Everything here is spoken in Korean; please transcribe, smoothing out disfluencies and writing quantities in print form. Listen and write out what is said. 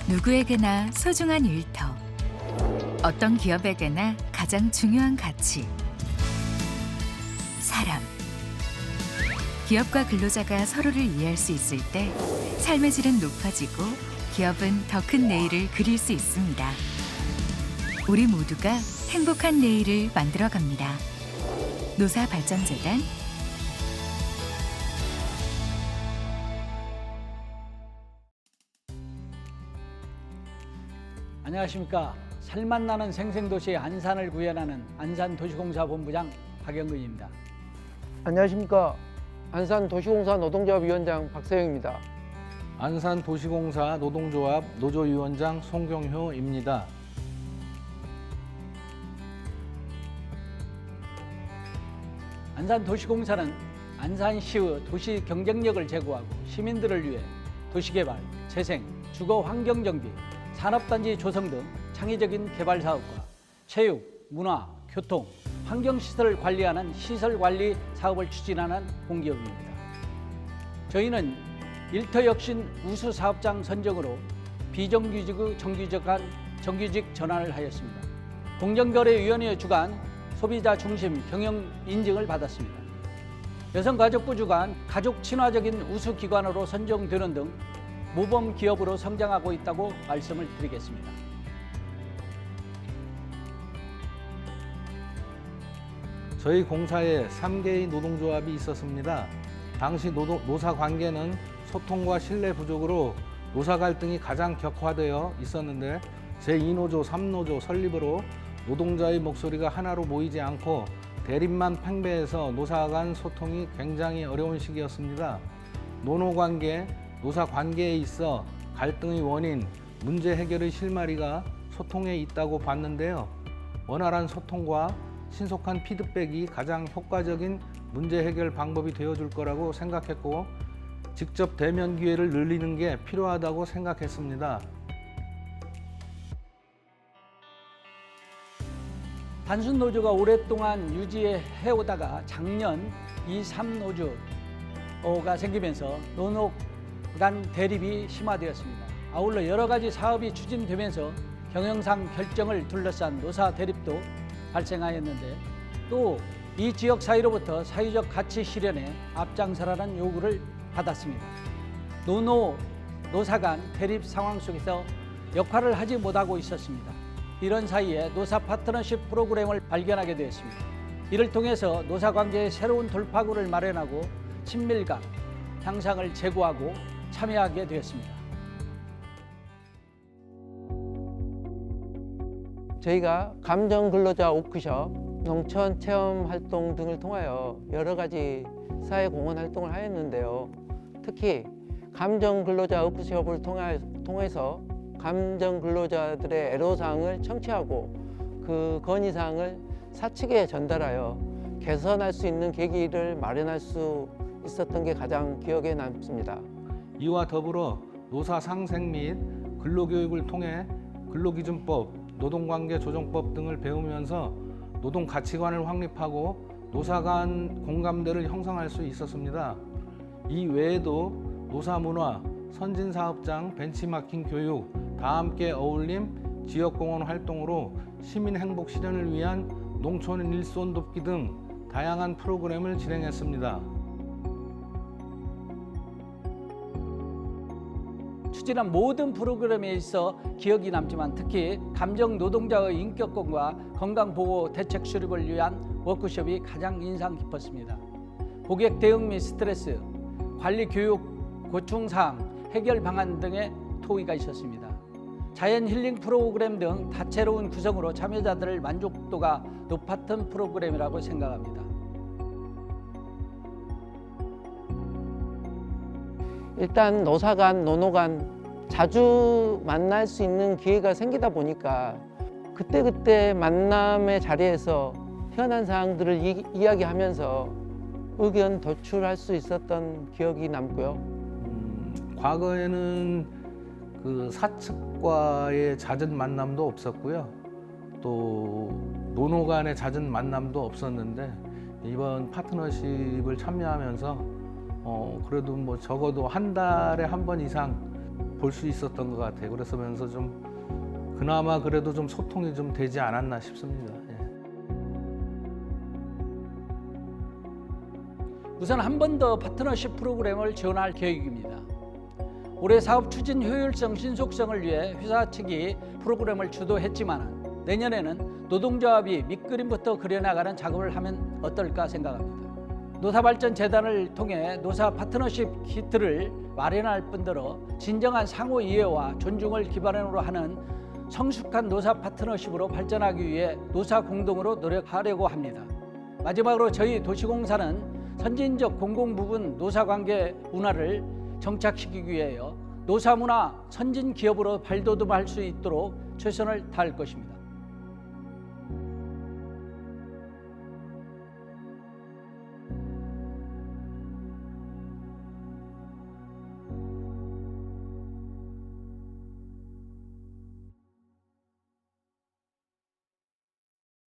누구에게나 소중한 일터. 어떤 기업에게나 가장 중요한 가치. 사람. 기업과 근로자가 서로를 이해할 수 있을 때 삶의 질은 높아지고 기업은 더 큰 내일을 그릴 수 있습니다. 우리 모두가 행복한 내일을 만들어 갑니다. 노사발전재단. 안녕하십니까. 살맛 나는 생생도시 안산을 구현하는 안산도시공사본부장 박영근입니다. 안녕하십니까. 안산도시공사 노동조합위원장 박세영입니다. 안산도시공사 노동조합 노조위원장 송경효입니다. 안산도시공사는 안산시의 도시 경쟁력을 제고하고 시민들을 위해 도시개발, 재생, 주거 환경 정비, 산업단지 조성 등 창의적인 개발 사업과 체육, 문화, 교통, 환경시설을 관리하는 시설관리 사업을 추진하는 공기업입니다. 저희는 일터혁신 우수사업장 선정으로 비정규직의 정규직 전환을 하였습니다. 공정거래위원회 주관 소비자 중심 경영 인증을 받았습니다. 여성가족부 주관 가족 친화적인 우수기관으로 선정되는 등 모범 기업으로 성장하고 있다고 말씀을 드리겠습니다. 저희 공사에 3개의 노동조합이 있었습니다. 당시 노사 관계는 소통과 신뢰 부족으로 노사 갈등이 가장 격화되어 있었는데 제2노조, 3노조 설립으로 노동자의 목소리가 하나로 모이지 않고 대립만 팽배해서 노사 간 소통이 굉장히 어려운 시기였습니다. 노노관계, 노사 관계에 있어 갈등의 원인, 문제 해결의 실마리가 소통에 있다고 봤는데요. 원활한 소통과 신속한 피드백이 가장 효과적인 문제 해결 방법이 되어줄 거라고 생각했고 직접 대면 기회를 늘리는 게 필요하다고 생각했습니다. 단순 노조가 오랫동안 유지해 오다가 작년 2, 3노조가 생기면서 노노 간 대립이 심화되었습니다. 아울러 여러 가지 사업이 추진되면서 경영상 결정을 둘러싼 노사 대립도 발생하였는데 또 이 지역 사회로부터 사회적 가치 실현에 앞장서라는 요구를 받았습니다. 노사 간 대립 상황 속에서 역할을 하지 못하고 있었습니다. 이런 사이에 노사 파트너십 프로그램을 발견하게 되었습니다. 이를 통해서 노사 관계의 새로운 돌파구를 마련하고 친밀감, 향상을 제고하고 참여하게 되었습니다. 저희가 감정근로자 워크숍, 농촌 체험 활동 등을 통하여 여러 가지 사회공헌 활동을 하였는데요. 특히 감정근로자 워크숍을 통해서 감정근로자들의 애로사항을 청취하고 그 건의사항을 사측에 전달하여 개선할 수 있는 계기를 마련할 수 있었던 게 가장 기억에 남습니다. 이와 더불어 노사 상생 및 근로교육을 통해 근로기준법, 노동관계 조정법 등을 배우면서 노동 가치관을 확립하고 노사 간 공감대를 형성할 수 있었습니다. 이 외에도 노사 문화, 선진사업장, 벤치마킹 교육, 다 함께 어울림, 지역공헌 활동으로 시민 행복 실현을 위한 농촌 일손 돕기 등 다양한 프로그램을 진행했습니다. 추진한 모든 프로그램에 있어 기억이 남지만 특히 감정 노동자의 인격권과 건강보호 대책 수립을 위한 워크숍이 가장 인상 깊었습니다. 고객 대응 및 스트레스, 관리 교육, 고충사항, 해결 방안 등의 토의가 있었습니다. 자연 힐링 프로그램 등 다채로운 구성으로 참여자들의 만족도가 높았던 프로그램이라고 생각합니다. 일단 노사 간, 노노 간 자주 만날 수 있는 기회가 생기다 보니까 그때그때 만남의 자리에서 현안 사항들을 이야기하면서 의견 도출할 수 있었던 기억이 남고요. 과거에는 그 사측과의 잦은 만남도 없었고요. 또 노노 간의 잦은 만남도 없었는데 이번 파트너십을 참여하면서 그래도 뭐 적어도 한 달에 한 번 이상 볼 볼 수 있었던 것 같아요. 그래서면서 좀 그나마 그래도 좀 소통이 좀 되지 않았나 싶습니다. 예. 우선 한 번 더 파트너십 프로그램을 지원할 계획입니다. 올해 사업 추진 효율성, 신속성을 위해 회사 측이 프로그램을 주도했지만 내년에는 노동조합이 밑그림부터 그려나가는 작업을 하면 어떨까 생각합니다. 노사발전재단을 통해 노사 파트너십 키트를 마련할 뿐더러 진정한 상호 이해와 존중을 기반으로 하는 성숙한 노사 파트너십으로 발전하기 위해 노사 공동으로 노력하려고 합니다. 마지막으로 저희 도시공사는 선진적 공공부문 노사관계 문화를 정착시키기 위하여 노사문화 선진 기업으로 발돋움할 수 있도록 최선을 다할 것입니다.